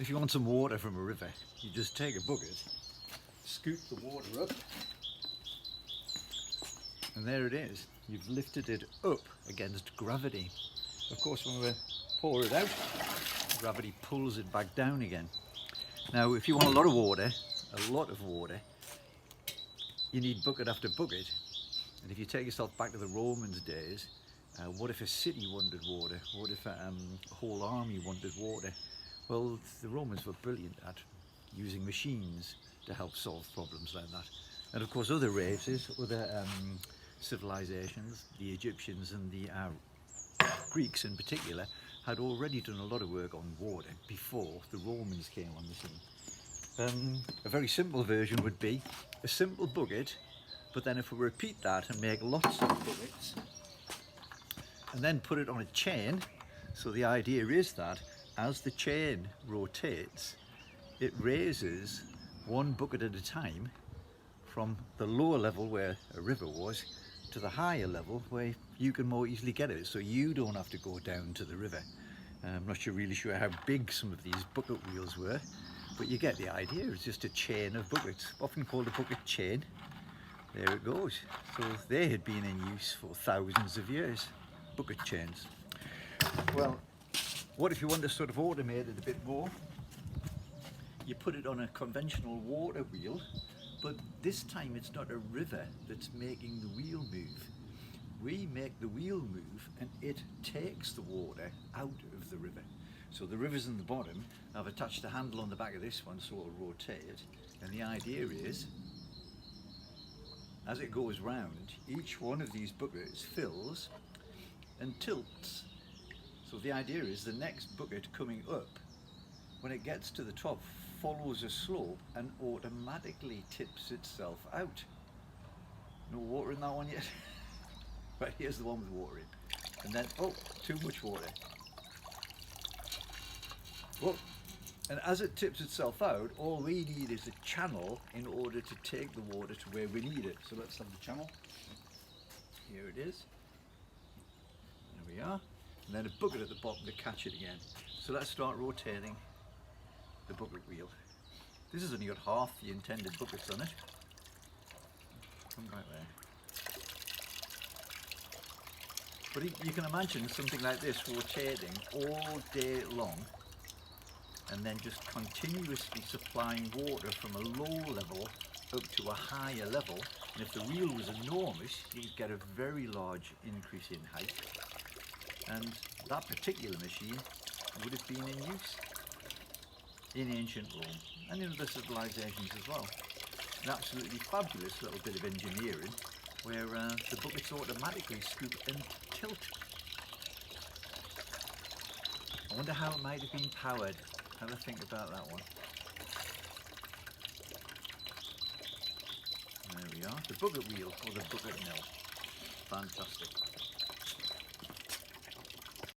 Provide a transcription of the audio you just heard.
If you want some water from a river, you just take a bucket, scoop the water up, and there it is. You've lifted it up against gravity. Of course, when we pour it out, gravity pulls it back down again. Now, if you want a lot of water, you need bucket after bucket. And if you take yourself back to the Romans days, what if a city wanted water? What if a whole army wanted water? Well, the Romans were brilliant at using machines to help solve problems like that. And of course, other races, other civilizations, the Egyptians and the Greeks in particular, had already done a lot of work on water before the Romans came on the scene. A very simple version would be a simple bucket, but then if we repeat that and make lots of buckets and then put it on a chain, so the idea is that as the chain rotates, it raises one bucket at a time from the lower level where a river was to the higher level where you can more easily get it, so you don't have to go down to the river. I'm not really sure how big some of these bucket wheels were, but you get the idea. It's just a chain of buckets, often called a bucket chain. There it goes. So they had been in use for thousands of years, bucket chains. Well, what if you want to sort of automate it a bit more? You put it on a conventional water wheel, but this time it's not a river that's making the wheel move. We make the wheel move and it takes the water out of the river. So the rivers in the bottom, I've attached a handle on the back of this one so it'll rotate, and the idea is, as it goes round, each one of these buckets fills and tilts. So the idea is the next bucket coming up, when it gets to the top, follows a slope and automatically tips itself out. No water in that one yet? Right, here's the one with water in. And then, oh, too much water. Well, and as it tips itself out, all we need is a channel in order to take the water to where we need it. So let's have the channel. Here it is. There we are. And then a bucket at the bottom to catch it again. So let's start rotating the bucket wheel. This has only got half the intended buckets on it. Come right there. But you can imagine something like this rotating all day long and then just continuously supplying water from a low level up to a higher level. And if the wheel was enormous, you'd get a very large increase in height. And that particular machine would have been in use in ancient Rome and in other civilizations as well. An absolutely fabulous little bit of engineering where the buckets automatically scoop and tilt. I wonder how it might have been powered. Have a think about that one. There we are, the bucket wheel or the bucket mill. Fantastic.